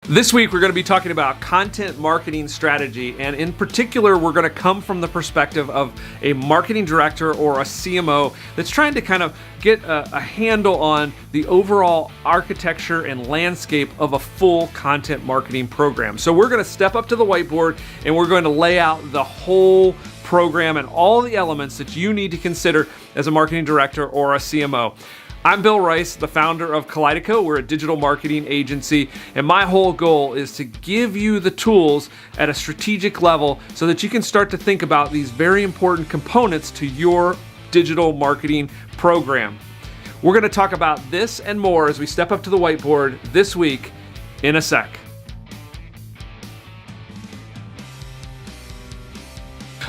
This week, we're going to be talking about content marketing strategy, and in particular, we're going to come from the perspective of a marketing director or a CMO that's trying to kind of get a handle on the overall architecture and landscape of a full content marketing program. So we're going to step up to the whiteboard and we're going to lay out the whole program and all the elements that you need to consider as a marketing director or a CMO. I'm Bill Rice, the founder of Kaleidico. We're a digital marketing agency, and my whole goal is to give you the tools at a strategic level so that you can start to think about these very important components to your digital marketing program. We're going to talk about this and more as we step up to the whiteboard this week in a sec.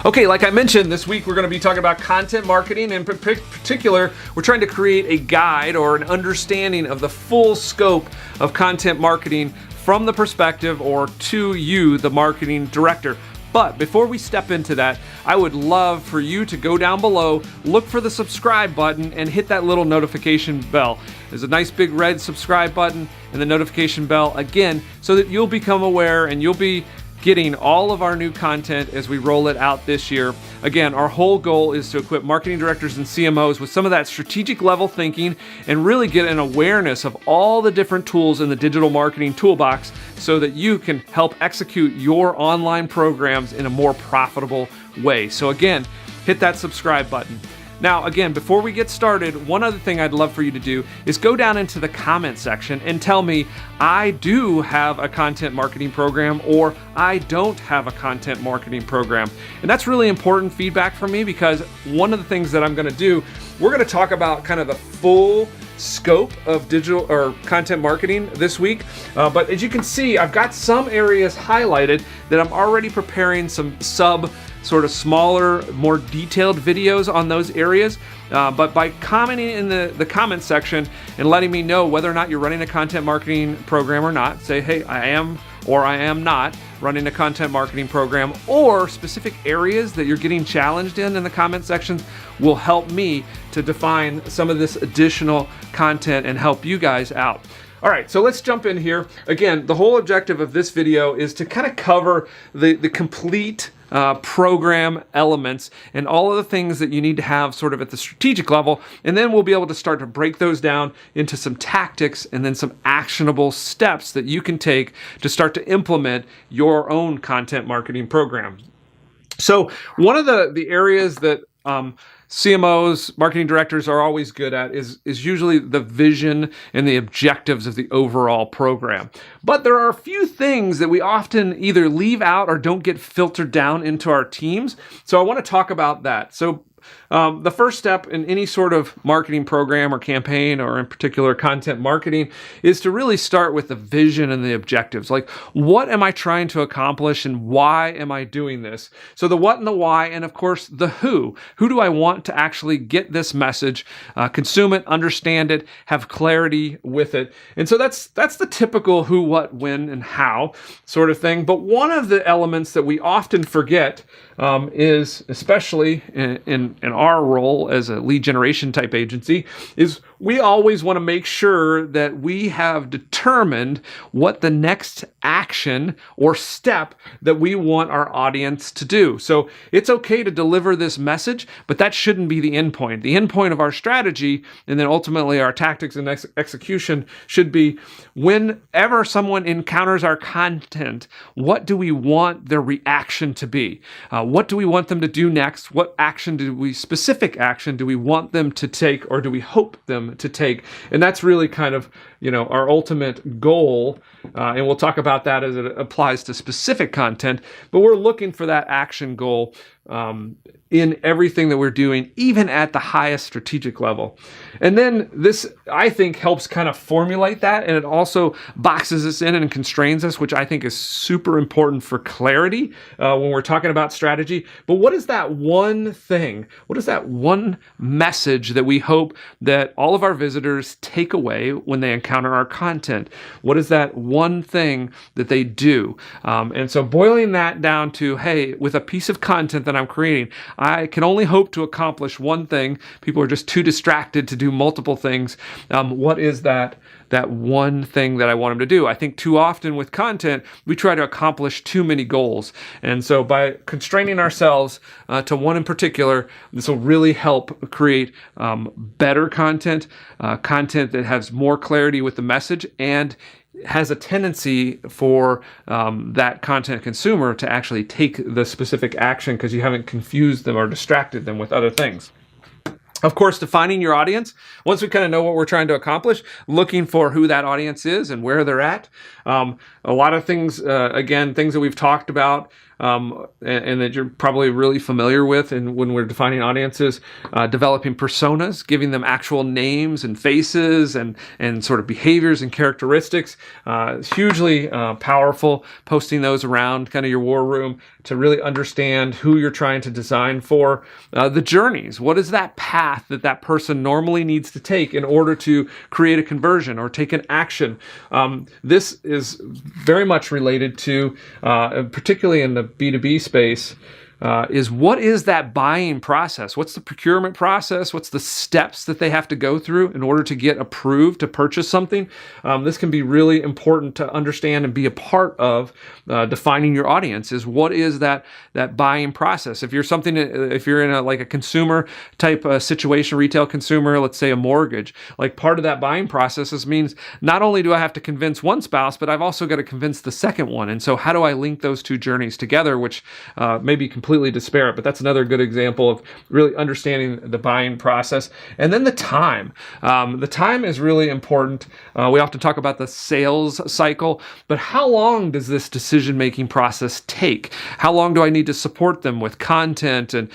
Okay, like I mentioned, this week we're going to be talking about content marketing. In particular, we're trying to create a guide or an understanding of the full scope of content marketing from the perspective or to you, the marketing director. But before we step into that, I would love for you to go down below, look for the subscribe button, and hit that little notification bell. There's a nice big red subscribe button and the notification bell again, so that you'll become aware and you'll be getting all of our new content as we roll it out this year. Again, our whole goal is to equip marketing directors and CMOs with some of that strategic level thinking and really get an awareness of all the different tools in the digital marketing toolbox so that you can help execute your online programs in a more profitable way. So again, hit that subscribe button. Now, again, before we get started, one other thing I'd love for you to do is go down into the comment section and tell me, I do have a content marketing program, or I don't have a content marketing program. And that's really important feedback for me, because one of the things that I'm going to do, we're going to talk about kind of the full scope of digital or content marketing this week. But as you can see, I've got some areas highlighted that I'm already preparing some sort of smaller, more detailed videos on those areas. But by commenting in the comment section and letting me know whether or not you're running a content marketing program or not, say, hey, I am or I am not running a content marketing program, or specific areas that you're getting challenged in the comment sections will help me to define some of this additional content and help you guys out. All right, so let's jump in here. Again, the whole objective of this video is to kind of cover the complete program elements and all of the things that you need to have sort of at the strategic level, and then we'll be able to start to break those down into some tactics and then some actionable steps that you can take to start to implement your own content marketing program. So one of the areas that CMOs, marketing directors are always good at is usually the vision and the objectives of the overall program. But there are a few things that we often either leave out or don't get filtered down into our teams. So I want to talk about that. So the first step in any sort of marketing program or campaign, or in particular content marketing, is to really start with the vision and the objectives. Like, what am I trying to accomplish and why am I doing this? So the what and the why, and of course the who. Who do I want to actually get this message, consume it, understand it, have clarity with it? And so that's the typical who, what, when, and how sort of thing. But one of the elements that we often forget is, especially in our role as a lead generation type agency, is we always want to make sure that we have determined what the next action or step that we want our audience to do. So it's okay to deliver this message, but that shouldn't be the end point. The end point of our strategy, and then ultimately our tactics and execution, should be whenever someone encounters our content, what do we want their reaction to be? What do we want them to do next? What specific action do we want them to take, or do we hope them to take? And that's really kind of, our ultimate goal. And we'll talk about that as it applies to specific content, but we're looking for that action goal in everything that we're doing, even at the highest strategic level. And then this, I think, helps kind of formulate that, and it also boxes us in and constrains us, which I think is super important for clarity when we're talking about strategy. But what is that one thing? What is that one message that we hope that all of our visitors take away when they encounter our content? What is that one thing that they do? And so boiling that down to, hey, with a piece of content that I'm creating, I can only hope to accomplish one thing. People are just too distracted to do multiple things. What is that that one thing that I want them to do. I think too often with content, we try to accomplish too many goals. And so by constraining ourselves to one in particular, this will really help create better content, content that has more clarity with the message and has a tendency for that content consumer to actually take the specific action because you haven't confused them or distracted them with other things. Of course, defining your audience. Once we kind of know what we're trying to accomplish, looking for who that audience is and where they're at. A lot of things, again, things that we've talked about and that you're probably really familiar with, and when we're defining audiences, developing personas, giving them actual names and faces and sort of behaviors and characteristics. Hugely powerful, posting those around kind of your war room to really understand who you're trying to design for. The journeys, what is that path that that person normally needs to take in order to create a conversion or take an action? This is very much related to, particularly in the B2B space, is what is that buying process? What's the procurement process? What's the steps that they have to go through in order to get approved to purchase something? This can be really important to understand and be a part of defining your audience. Is what is that buying process? If you're in a consumer type situation, retail consumer, let's say a mortgage, like part of that buying process means not only do I have to convince one spouse, but I've also got to convince the second one. And so how do I link those two journeys together, which may be completely disparate, but that's another good example of really understanding the buying process. And then the time. The time is really important. We often talk about the sales cycle, but how long does this decision-making process take? How long do I need to support them with content and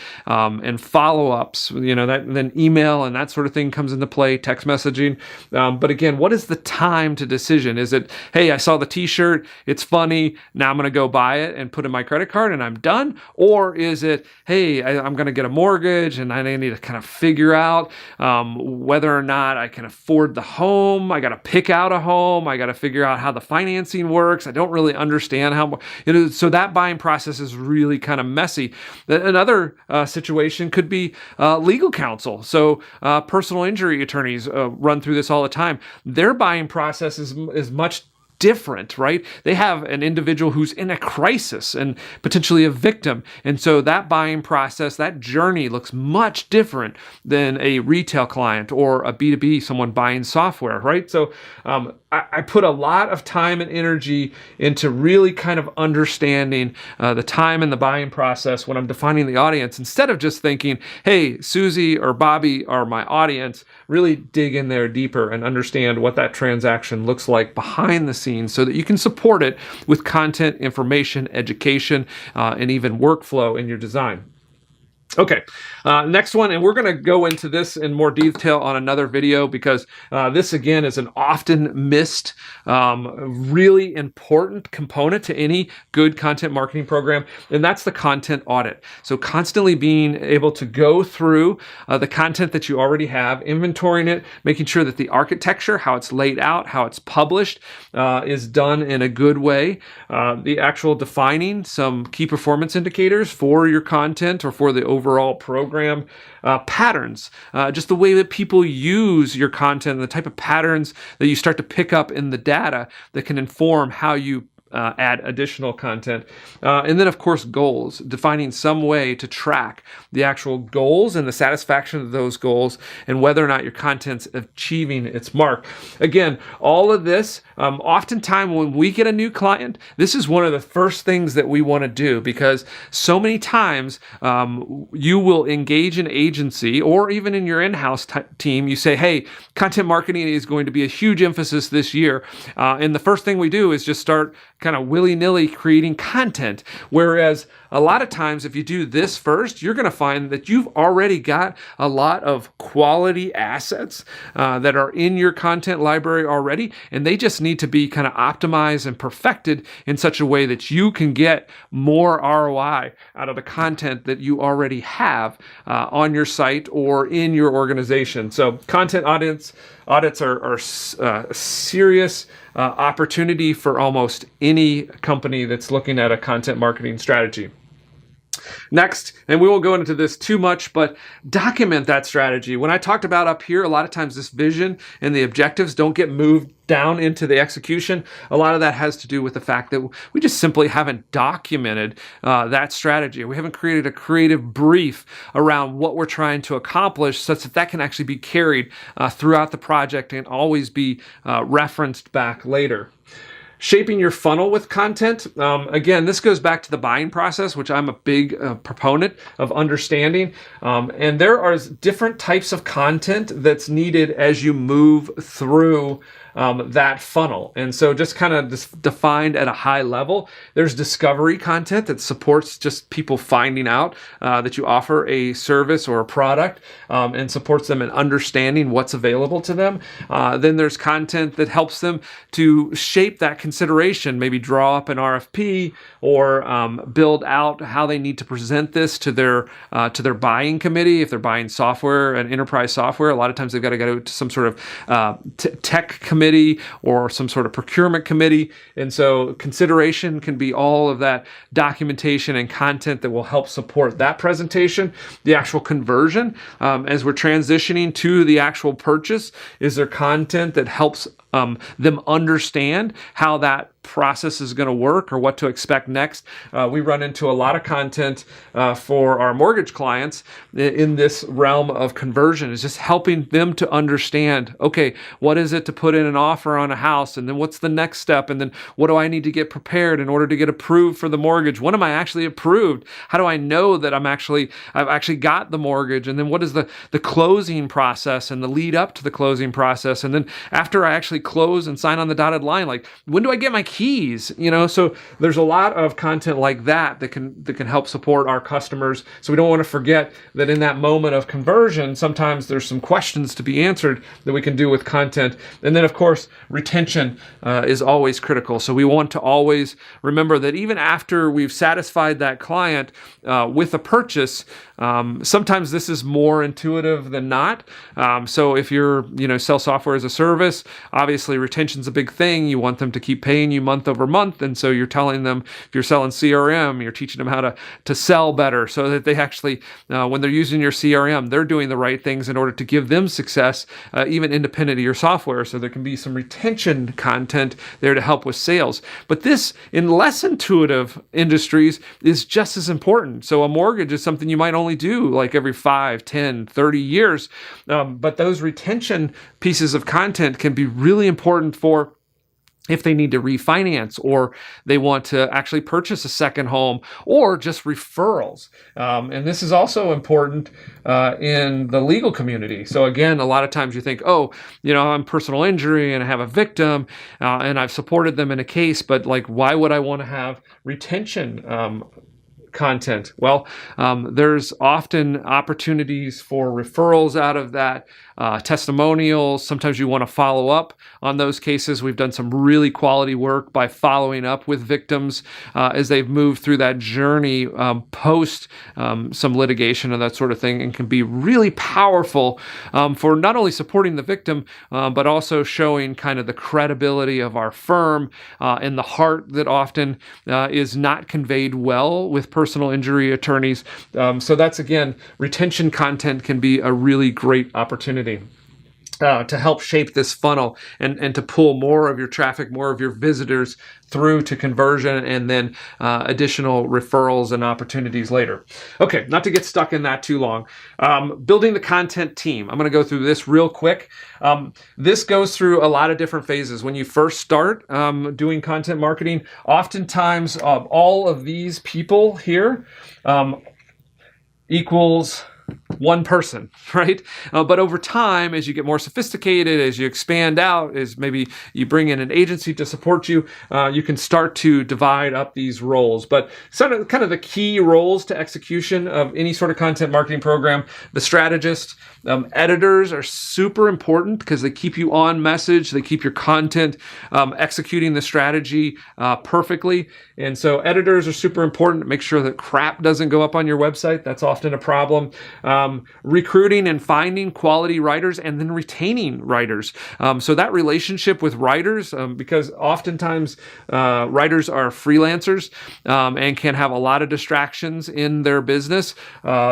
follow-ups? Then email and that sort of thing comes into play, text messaging. But again, what is the time to decision? Is it, hey, I saw the t-shirt, it's funny, now I'm going to go buy it and put in my credit card and I'm done? Or is it, hey, I'm going to get a mortgage and I need to kind of figure out whether or not I can afford the home. I got to pick out a home. I got to figure out how the financing works. I don't really understand how, so that buying process is really kind of messy. Another situation could be legal counsel. So personal injury attorneys run through this all the time. Their buying process is much different, right? They have an individual who's in a crisis and potentially a victim. And so that buying process, that journey looks much different than a retail client or a B2B, someone buying software, right? So I put a lot of time and energy into really kind of understanding the time and the buying process when I'm defining the audience, instead of just thinking, hey, Susie or Bobby are my audience. Really dig in there deeper and understand what that transaction looks like behind the scenes so that you can support it with content, information, education, and even workflow in your design. Okay, next one, and we're going to go into this in more detail on another video because this, again, is an often missed, really important component to any good content marketing program, and that's the content audit. So constantly being able to go through the content that you already have, inventorying it, making sure that the architecture, how it's laid out, how it's published, is done in a good way. The actual defining some key performance indicators for your content or for the overall program, patterns, just the way that people use your content, the type of patterns that you start to pick up in the data that can inform how you add additional content. And then, of course, goals, defining some way to track the actual goals and the satisfaction of those goals and whether or not your content's achieving its mark. Again, all of this, oftentimes when we get a new client, this is one of the first things that we want to do because so many times you will engage an agency or even in your in-house team, you say, hey, content marketing is going to be a huge emphasis this year. And the first thing we do is just start kind of willy-nilly creating content. Whereas a lot of times if you do this first, you're going to find that you've already got a lot of quality assets that are in your content library already, and they just need to be kind of optimized and perfected in such a way that you can get more ROI out of the content that you already have on your site or in your organization. So content audits are a serious opportunity for almost any company that's looking at a content marketing strategy. Next, and we won't go into this too much, but document that strategy. When I talked about up here, a lot of times this vision and the objectives don't get moved down into the execution. A lot of that has to do with the fact that we just simply haven't documented that strategy. We haven't created a creative brief around what we're trying to accomplish such that that can actually be carried throughout the project and always be referenced back later. Shaping your funnel with content. Again, this goes back to the buying process, which I'm a big proponent of understanding. And there are different types of content that's needed as you move through that funnel. And so just kind of defined at a high level, there's discovery content that supports just people finding out that you offer a service or a product and supports them in understanding what's available to them. Then there's content that helps them to shape that consideration, maybe draw up an RFP or build out how they need to present this to their buying committee. If they're buying software and enterprise software, a lot of times they've got to go to some sort of tech committee or some sort of procurement committee. And so consideration can be all of that documentation and content that will help support that presentation. The actual conversion, as we're transitioning to the actual purchase, is there content that helps them understand how that process is going to work or what to expect next. We run into a lot of content for our mortgage clients in this realm of conversion, is just helping them to understand, okay, what is it to put in an offer on a house? And then what's the next step? And then what do I need to get prepared in order to get approved for the mortgage? When am I actually approved? How do I know that I've actually got the mortgage? And then what is the closing process and the lead up to the closing process? And then after I actually close and sign on the dotted line, like, when do I get my keys? So there's a lot of content like that can help support our customers. So we don't want to forget that in that moment of conversion, sometimes there's some questions to be answered that we can do with content. And then of course, retention is always critical. So we want to always remember that even after we've satisfied that client with a purchase, sometimes this is more intuitive than not. So if you're, sell software as a service, obviously retention's a big thing. You want them to keep paying you month over month. And so you're telling them, if you're selling CRM, you're teaching them how to sell better so that they actually, when they're using your CRM, they're doing the right things in order to give them success, even independent of your software. So there can be some retention content there to help with sales. But this, in less intuitive industries, is just as important. So a mortgage is something you might only do like every 5, 10, 30 years. But those retention pieces of content can be really important for if they need to refinance or they want to actually purchase a second home or just referrals. And this is also important in the legal community. So again, a lot of times you think, I'm personal injury and I have a victim and I've supported them in a case, but like, why would I want to have retention content? Well, there's often opportunities for referrals out of that, testimonials. Sometimes you want to follow up on those cases. We've done some really quality work by following up with victims as they've moved through that journey post some litigation and that sort of thing, and can be really powerful for not only supporting the victim, but also showing kind of the credibility of our firm and the heart that often is not conveyed well with personal injury attorneys. So that's, again, retention content can be a really great opportunity to help shape this funnel and to pull more of your traffic, more of your visitors through to conversion and then additional referrals and opportunities later. Okay, not to get stuck in that too long. Building the content team. I'm going to go through this real quick. This goes through a lot of different phases. When you first start doing content marketing, oftentimes all of these people here equals one person, right? But over time, as you get more sophisticated, as you expand out, as maybe you bring in an agency to support you, you can start to divide up these roles. But kind of the key roles to execution of any sort of content marketing program: the strategist. Editors are super important because they keep you on message. They keep your content executing the strategy perfectly. And so editors are super important. Make sure that crap doesn't go up on your website. That's often a problem. recruiting and finding quality writers, and then retaining writers. So that relationship with writers, because oftentimes writers are freelancers and can have a lot of distractions in their business.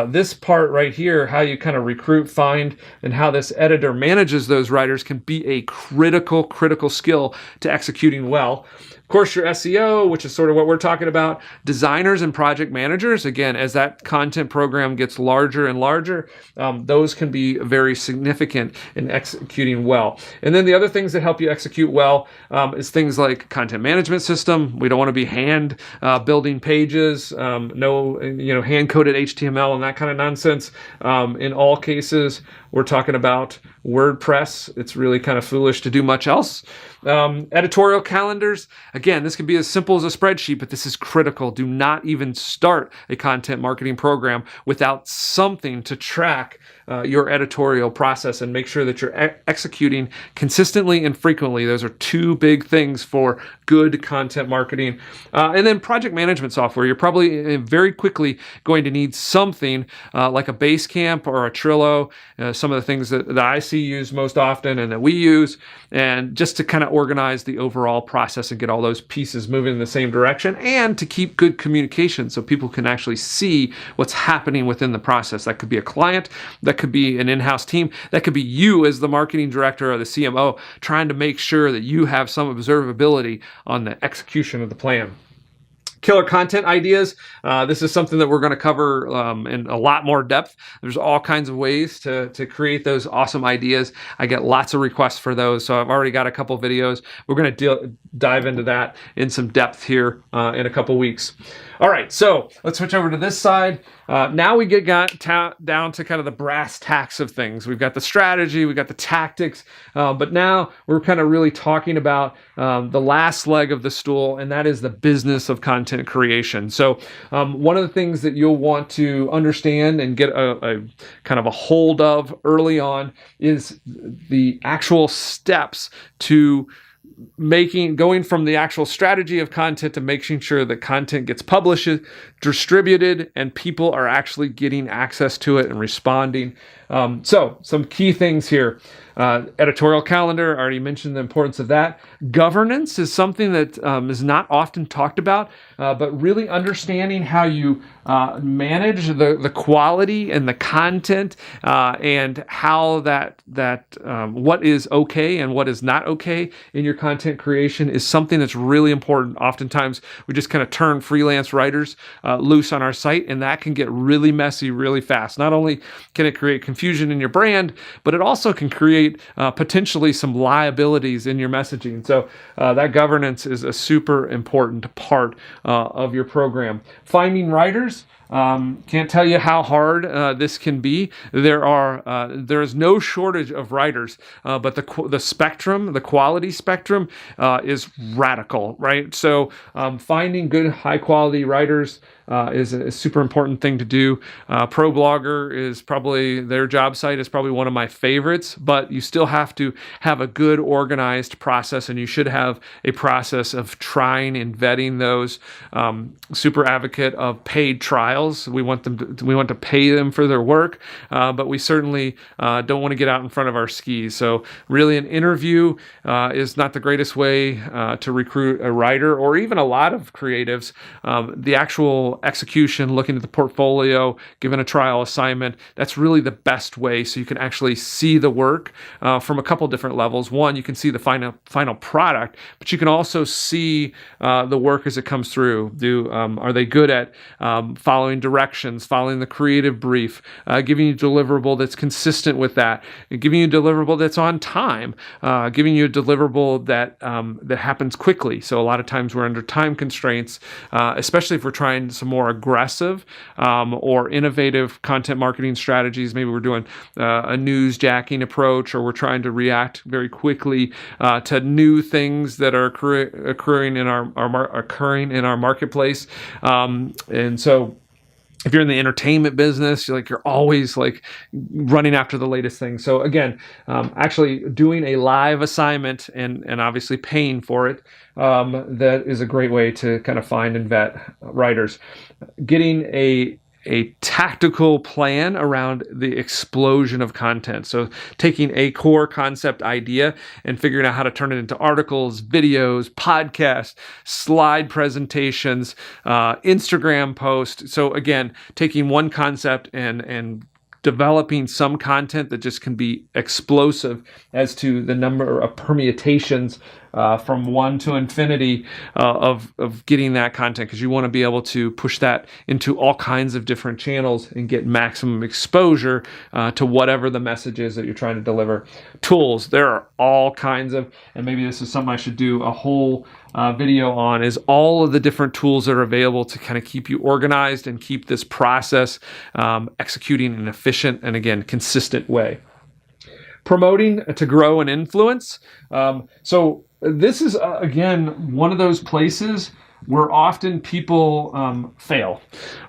This part right here, how you kind of recruit, find, and how this editor manages those writers can be a critical skill to executing well. Of course, your SEO, which is sort of what we're talking about, designers and project managers. Again, as that content program gets larger and larger, those can be very significant in executing well. And then the other things that help you execute well is things like content management system. We don't want to be hand building pages, no, hand-coded HTML and that kind of nonsense. In all cases, we're talking about WordPress. It's really kind of foolish to do much else. Editorial calendars. Again, this can be as simple as a spreadsheet, but this is critical. Do not even start a content marketing program without something to track your editorial process and make sure that you're executing consistently and frequently. Those are two big things for good content marketing. And then project management software. You're probably very quickly going to need something like a Basecamp or a Trello, some of the things that I see used most often and that we use, and just to kind of organize the overall process and get all those pieces moving in the same direction, and to keep good communication so people can actually see what's happening within the process. That could be a client, that could be an in-house team, that could be you as the marketing director or the CMO trying to make sure that you have some observability on the execution of the plan. Killer content ideas. This is something that we're going to cover in a lot more depth. There's all kinds of ways to create those awesome ideas. I get lots of requests for those, so I've already got a couple videos. We're going to dive into that in some depth here in a couple weeks. All right, so let's switch over to this side. Now we get down to kind of the brass tacks of things. We've got the strategy, we've got the tactics, but now we're kind of really talking about the last leg of the stool, and that is the business of content creation. So one of the things that you'll want to understand and get a kind of a hold of early on is the actual steps to going from the actual strategy of content to making sure that content gets published, distributed, and people are actually getting access to it and responding. So some key things here. Editorial calendar, I already mentioned the importance of that. Governance is something that is not often talked about, but really understanding how you manage the quality and the content and how that what is okay and what is not okay in your content creation is something that's really important. Oftentimes, we just kind of turn freelance writers loose on our site, and that can get really messy really fast. Not only can it create confusion in your brand, but it also can create potentially some liabilities in your messaging. So that governance is a super important part of your program. Finding writers. Can't tell you how hard this can be. There is no shortage of writers, but the spectrum, the quality spectrum, is radical, right? So finding good, high quality writers is a super important thing to do. ProBlogger is probably, their job site is probably one of my favorites, but you still have to have a good organized process, and you should have a process of trying and vetting those. Super advocate of paid trials. We want to pay them for their work, but we certainly don't want to get out in front of our skis. So really, an interview is not the greatest way to recruit a writer or even a lot of creatives. The actual execution, looking at the portfolio, given a trial assignment, that's really the best way, so you can actually see the work from a couple different levels. One, you can see the final product, but you can also see the work as it comes through. Are they good at following directions, following the creative brief, giving you a deliverable that's consistent with that, giving you a deliverable that's on time, giving you a deliverable that happens quickly. So a lot of times we're under time constraints, especially if we're trying some more aggressive or innovative content marketing strategies. Maybe we're doing a newsjacking approach, or we're trying to react very quickly to new things that are occurring in our marketplace. And so if you're in the entertainment business, you're always running after the latest thing. So again, actually doing a live assignment and obviously paying for it, that is a great way to kind of find and vet writers. Getting a tactical plan around the explosion of content. So taking a core concept idea and figuring out how to turn it into articles, videos, podcasts, slide presentations, Instagram posts. So again, taking one concept and developing some content that just can be explosive as to the number of permutations from one to infinity of getting that content, because you want to be able to push that into all kinds of different channels and get maximum exposure to whatever the message is that you're trying to deliver. Tools, there are all kinds of, and maybe this is something I should do a whole video on, is all of the different tools that are available to kind of keep you organized and keep this process executing in an efficient and, again, consistent way. Promoting to grow and influence. So this is, again, one of those places where often people fail,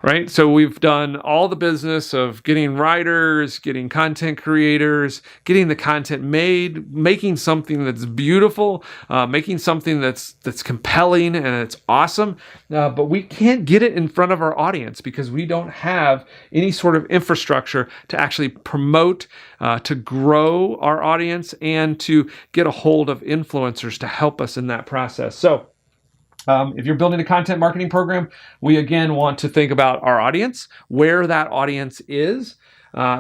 right? So we've done all the business of getting writers, getting content creators, getting the content made, making something that's beautiful, making something that's compelling and it's awesome, but we can't get it in front of our audience because we don't have any sort of infrastructure to actually promote, to grow our audience, and to get a hold of influencers to help us in that process. So if you're building a content marketing program, we again want to think about our audience, where that audience is.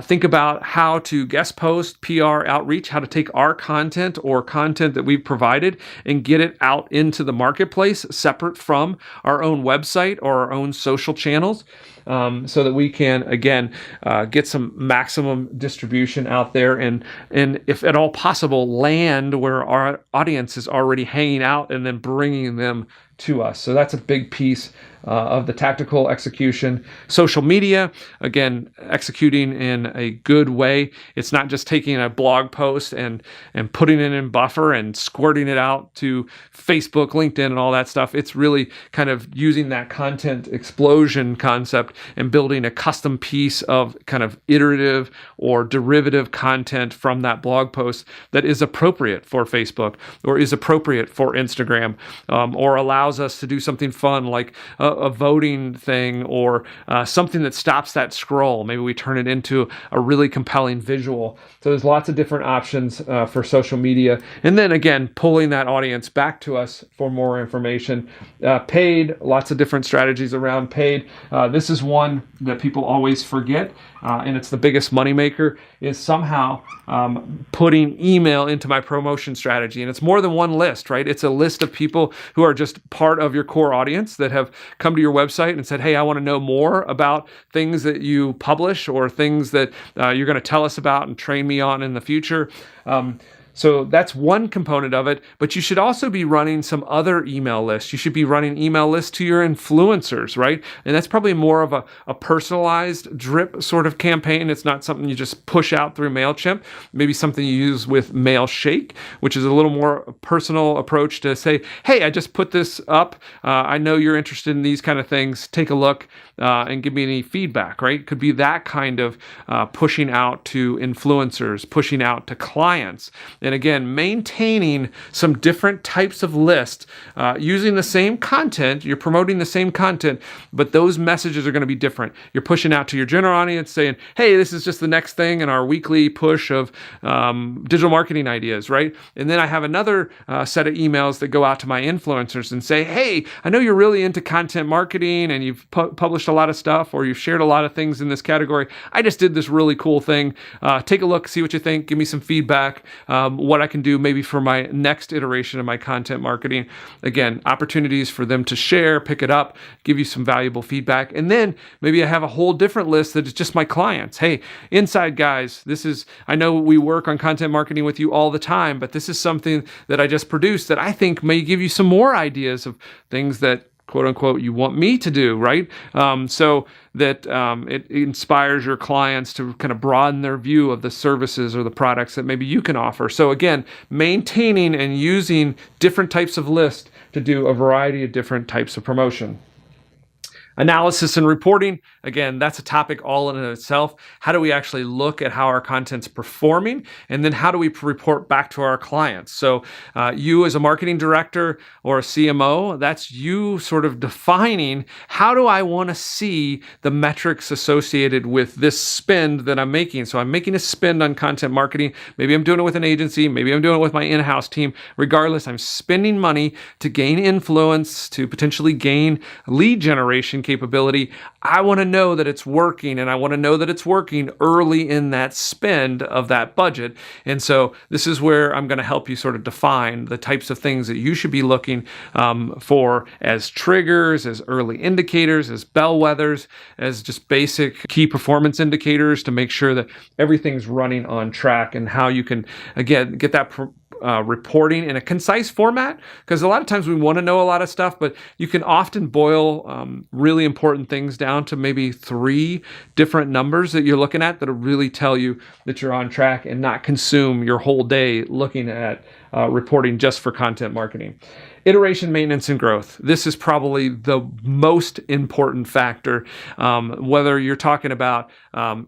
Think about how to guest post, PR outreach, how to take our content or content that we've provided and get it out into the marketplace separate from our own website or our own social channels, so that we can, again, get some maximum distribution out there and if at all possible, land where our audience is already hanging out and then bringing them to us. So that's a big piece of the tactical execution. Social media, again, executing in a good way. It's not just taking a blog post and putting it in Buffer and squirting it out to Facebook, LinkedIn, and all that stuff. It's really kind of using that content explosion concept and building a custom piece of kind of iterative or derivative content from that blog post that is appropriate for Facebook or is appropriate for Instagram, or allows us to do something fun like a voting thing, or something that stops that scroll. Maybe we turn it into a really compelling visual. So there's lots of different options for social media. And then again, pulling that audience back to us for more information. Paid, lots of different strategies around paid. This is one that people always forget, and it's the biggest moneymaker, is somehow putting email into my promotion strategy. And it's more than one list, right? It's a list of people who are just part of your core audience that have come to your website and said, hey, I want to know more about things that you publish or things that you're going to tell us about and train me on in the future. So that's one component of it, but you should also be running some other email lists. You should be running email lists to your influencers, right? And that's probably more of a personalized drip sort of campaign. It's not something you just push out through MailChimp. Maybe something you use with Mailshake, which is a little more personal approach to say, hey, I just put this up. I know you're interested in these kind of things. Take a look and give me any feedback, right? Could be that kind of pushing out to influencers, pushing out to clients. And again, maintaining some different types of lists, using the same content. You're promoting the same content, but those messages are going to be different. You're pushing out to your general audience saying, hey, this is just the next thing in our weekly push of digital marketing ideas, right? And then I have another set of emails that go out to my influencers and say, hey, I know you're really into content marketing and you've published a lot of stuff or you've shared a lot of things in this category. I just did this really cool thing. Take a look, see what you think, give me some feedback. What I can do maybe for my next iteration of my content marketing. Again, opportunities for them to share, pick it up, give you some valuable feedback. And then maybe I have a whole different list that is just my clients. Hey, inside guys, I know we work on content marketing with you all the time, but this is something that I just produced that I think may give you some more ideas of things that quote unquote, you want me to do, right? So that it inspires your clients to kind of broaden their view of the services or the products that maybe you can offer. So again, maintaining and using different types of lists to do a variety of different types of promotion. Analysis and reporting, again, that's a topic all in itself. How do we actually look at how our content's performing? And then how do we report back to our clients? So you as a marketing director or a CMO, that's you sort of defining, how do I want to see the metrics associated with this spend that I'm making? So I'm making a spend on content marketing. Maybe I'm doing it with an agency. Maybe I'm doing it with my in-house team. Regardless, I'm spending money to gain influence, to potentially gain lead generation capability. I want to know that it's working, and I want to know that it's working early in that spend of that budget. And so this is where I'm going to help you sort of define the types of things that you should be looking for as triggers, as early indicators, as bellwethers, as just basic key performance indicators to make sure that everything's running on track, and how you can, again, get that reporting in a concise format, because a lot of times we want to know a lot of stuff, but you can often boil really important things down to maybe 3 different numbers that you're looking at that'll really tell you that you're on track, and not consume your whole day looking at reporting just for content marketing. Iteration, maintenance, and growth. This is probably the most important factor, whether you're talking about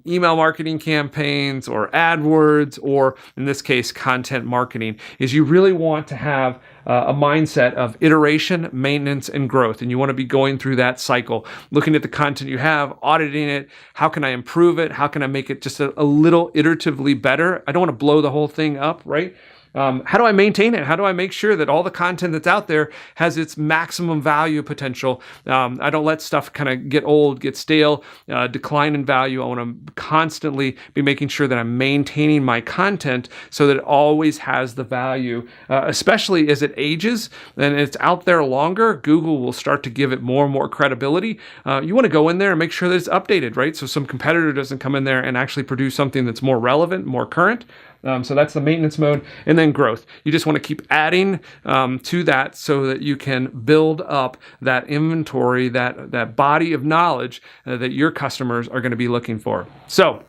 email marketing campaigns or AdWords, or in this case, content marketing, is you really want to have a mindset of iteration, maintenance, and growth. And you want to be going through that cycle, looking at the content you have, auditing it. How can I improve it? How can I make it just a little iteratively better? I don't want to blow the whole thing up, right? How do I maintain it? How do I make sure that all the content that's out there has its maximum value potential? I don't let stuff kind of get old, get stale, decline in value. I want to constantly be making sure that I'm maintaining my content so that it always has the value, especially as it ages and it's out there longer. Google will start to give it more and more credibility. You want to go in there and make sure that it's updated, right? So some competitor doesn't come in there and actually produce something that's more relevant, more current. So that's the maintenance mode. And then growth. You just want to keep adding to that so that you can build up that inventory, that body of knowledge that your customers are going to be looking for. So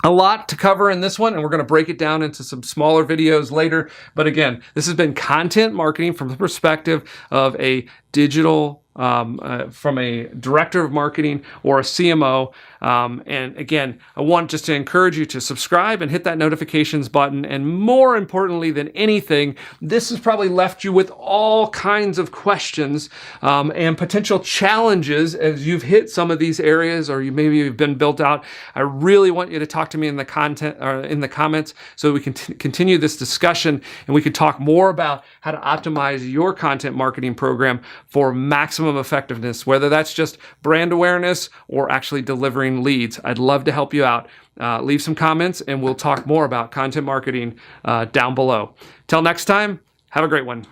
a lot to cover in this one, and we're going to break it down into some smaller videos later. But again, this has been content marketing from the perspective of a digital from a director of marketing or a CMO. And again, I want just to encourage you to subscribe and hit that notifications button. And more importantly than anything, this has probably left you with all kinds of questions and potential challenges as you've hit some of these areas, or maybe you've been built out. I really want you to talk to me in the content or in the comments so we can continue this discussion, and we can talk more about how to optimize your content marketing program for maximum effectiveness, whether that's just brand awareness or actually delivering leads. I'd love to help you out. Leave some comments and we'll talk more about content marketing down below. Till next time, have a great one.